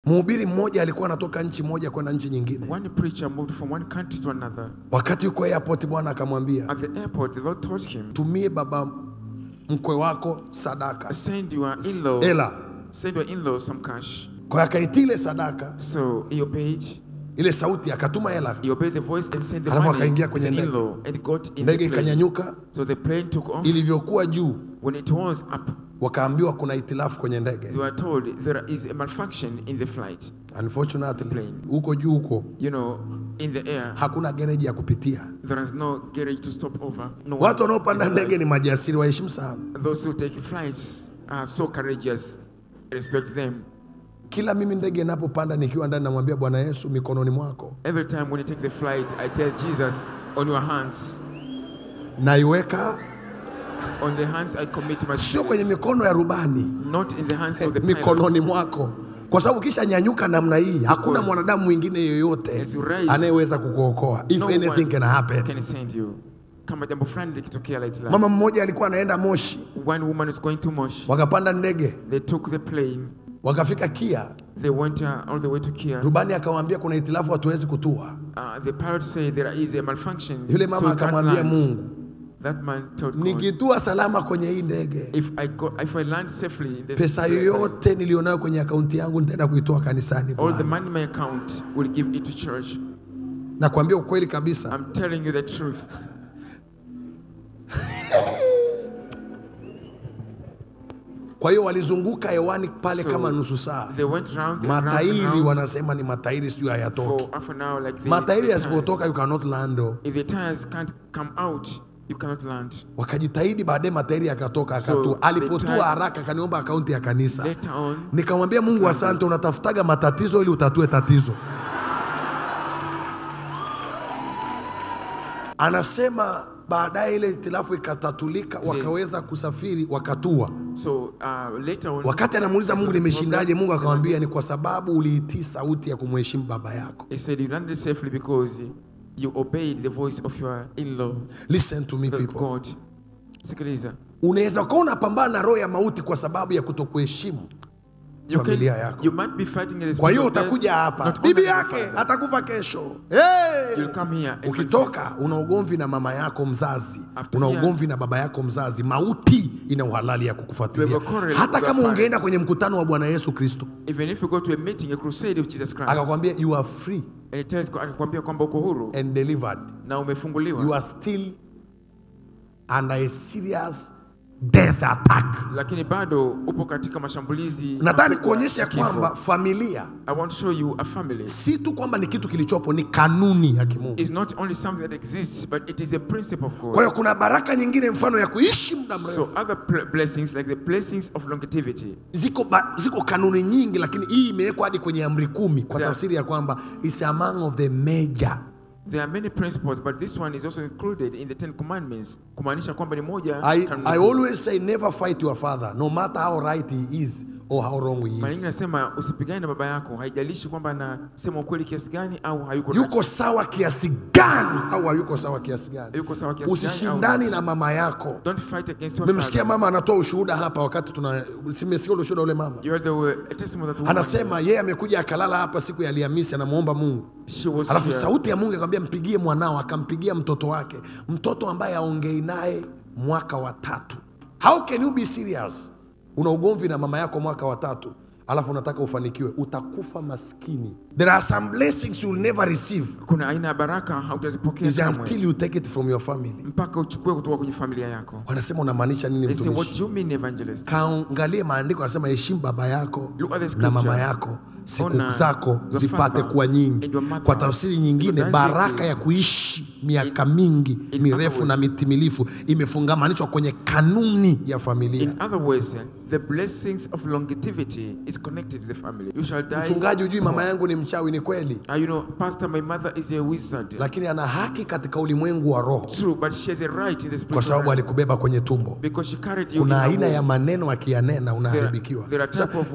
Mhubiri mmoja alikuwa anatoka nchi moja kwenda nchi nyingine. One preacher moved from one country to another. Wakati yuko airport, Bwana akamwambia, At the airport, the Lord told him, tumie baba mkwe wako sadaka. Send your in-law. Ela. Send your in-law some cash. Kwa akaitile sadaka. So he obeyed. Ile sauti akatuma hela. He obeyed the voice and sent the Alafu money akaingia to kwenye the ndege. in-law and got in Ndege the plane. ikanyanyuka. So the plane took off. Ilivyokuwa juu, When it was up, wakaambiwa kuna itilafu kwenye ndege. they were told there is a malfunction in the flight. Unfortunately, huko juu huko, You know, in the air, hakuna gereji ya kupitia. there is no garage to stop over. No one. Watu wanaopanda ndege ni majasiri, waheshimu sana. Those who take flights are so courageous. Respect them. Kila mimi ndege ninapopanda nikiwa ndani namwambia Bwana Yesu, mikononi mwako. Every time when you take the flight, I tell Jesus, on your hands. Naiweka On the hands I commit my sio kwenye mikono ya rubani, not in the hands of the mikononi pilot. mwako. Kwa sababu kisha nyanyuka namna hii, hakuna mwanadamu mwingine yoyote anayeweza kukuokoa. If anything can happen. Can send you. Kama jambo fulani likitokea like that. Mama mmoja alikuwa anaenda Moshi. One woman is going to Moshi. Wakapanda ndege. They took the plane. Wakafika Kia. They went all the way to Kia. Rubani akamwambia kuna hitilafu, hatuwezi kutua. The pilot said there is a malfunction. Yule mama akamwambia Mungu, that man told God, nikitua salama kwenye hii ndege, if I land safely in this pesa yoyote nilionayo kwenye akaunti yangu nitaenda kuitoa kanisani. All the money in my account will give it to church. Nakwambia ukweli kabisa. I'm telling you the truth. Kwa hiyo walizunguka hewani pale kama nusu saa. Matairi wanasema ni matairi sio hayatoki. Matairi yasipotoka you cannot land. If the tires can't come out, you cannot land. Wakajitahidi, baadaye matairi yakatoka akatua. Alipotua haraka kaniomba akaunti ya kanisa. Nikamwambia Mungu asante, unatafutaga matatizo ili utatue tatizo. Anasema baadaye ile hitilafu ikatatulika, wakaweza kusafiri, wakatua. Later on, wakati anamuuliza Mungu nimeshindaje, Mungu akamwambia ni kwa sababu uliitii sauti ya kumheshimu baba yako. He said you landed safely because you obeyed the voice of your in-law. Listen to me people. God. Sikiliza. Unaweza kuwa unapambana na roho ya mauti kwa sababu ya kutokuheshimu familia yako. You might be fighting this. Kwa hiyo utakuja hapa, bibi yake atakufa kesho. You'll come here. Ukitoka una ugomvi na mama yako mzazi, una ugomvi na baba yako mzazi, mauti ina uhalali ya kukufuatilia. Hata kama ungeenda kwenye mkutano wa Bwana Yesu Kristo, even if you go to a meeting, a crusade of Jesus Christ, akakwambia you are free, and it tells akakwambia kwamba uko huru and delivered, na umefunguliwa, you are still under a serious death attack. Lakini bado upo katika mashambulizi. Nataka kuonyesha kwamba familia, I want to show you a family, si tu kwamba ni kitu kilichopo, ni kanuni ya kimungu. It's not only something that exists, but it is a principle of God. Kwa hiyo kuna baraka nyingine, mfano ya kuishi muda mrefu. So other blessings like the blessings of longevity. Ziko kanuni nyingi, lakini hii imewekwa hadi kwenye amri 10 kwa tafsiri ya kwamba is among of the major. There are many principles, but this one is also included in the 10 commandments. Kumaanisha kwamba ni moja. I always say never fight your father, no matter how right he is or how wrong he is. Mimi nasema usipigane na baba yako, haijalishi kwamba anasema ukweli kiasi gani au hayuko. Yuko sawa kiasi gani au hayuko sawa kiasi gani? Yuko sawa kiasi gani? Usishindani na mama yako. Don't fight against your father. Nimesikia mama anatoa ushuhuda hapa wakati simesikia ushuhuda ule mama. You heard the testimony that anasema yeye amekuja akalala hapa siku ya Alhamisi, anamuomba Mungu. Alafu sauti ya Mungu akamwambia mpigie mwanao, akampigia mtoto wake, mtoto ambaye aongei naye mwaka wa 3. How can you be serious? Una ugomvi na mama yako mwaka wa 3, alafu unataka ufanikiwe, utakufa maskini. There are some blessings you will never receive. Kuna aina ya baraka hautazipokea kamwe until you take it from your family. Mpaka uchukue kutoka kwenye familia yako. Wanasema unamaanisha nini mtumishi? What do you mean evangelist? Kaangalie maandiko, yanasema heshimu baba yako na mama yako, siku zako zipate kuwa nyingi. Kwa tafsiri nyingine, baraka ya kuishi miaka mingi mirefu na mitimilifu imefungamanishwa kwenye kanuni ya familia. In other words, the blessings of longevity is connected to the family. You shall die. Mchungaji, hujui mama yangu ni mchawi. Ni kweli. You know, pastor, my mother is a wizard. Lakini ana haki katika ulimwengu wa roho. True, but she has a right in the spiritual. Kwa sababu alikubeba kwenye tumbo. Because she carried you. Kuna aina ya maneno akiyanena unaharibikiwa.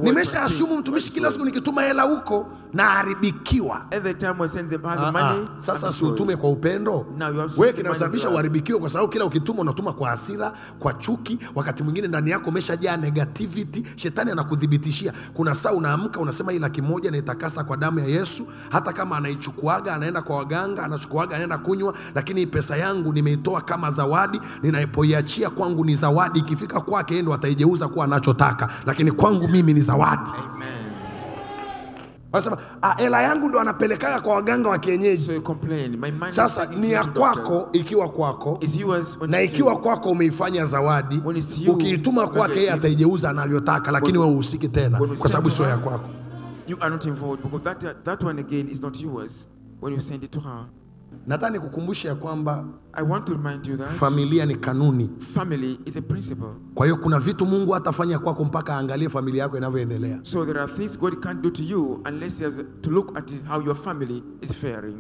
Nimeshaashumu mtumishi, kila siku nikituma hela huko na haribikiwa. Every time we send them the money. Sasa si utume kwa upendo. Wewe kinasababisha uharibikiwe kwa sababu kila ukituma unatuma kwa hasira, kwa chuki, wakati mwingine ndani yako umeshajaa negativity. Shetani anakudhibitishia. Kuna saa unaamka unasema hii 100,000 na itakasa kwa damu ya Yesu, hata kama anaichukuaga anaenda kwa waganga, anachukuaga anaenda kunywa, lakini pesa yangu nimeitoa kama zawadi, ninaipoiachia kwangu ni zawadi, ikifika kwake yeye ndo ataijeuza kuwa anachotaka, lakini kwangu mimi ni zawadi. Amen. Wasema hela yangu ndo anapelekaga kwa waganga wa kienyeji. So you complain, my money. Sasa ni ya kwako ikiwa kwako, na ikiwa kwako umeifanya zawadi, ukiituma kwake yeye ataijeuza anavyotaka, lakini wewe usiki tena kwa sababu sio ya kwako. You are not involved because that one again is not yours when you send it to her. Nataka nikukumbushe ya kwamba I want to remind you that familia ni kanuni. Family is the principle. Kwa hiyo kuna vitu Mungu hatafanya kwako mpaka aangalie familia yako inavyoendelea. So there are things God can't do to you unless he has to look at how your family is faring.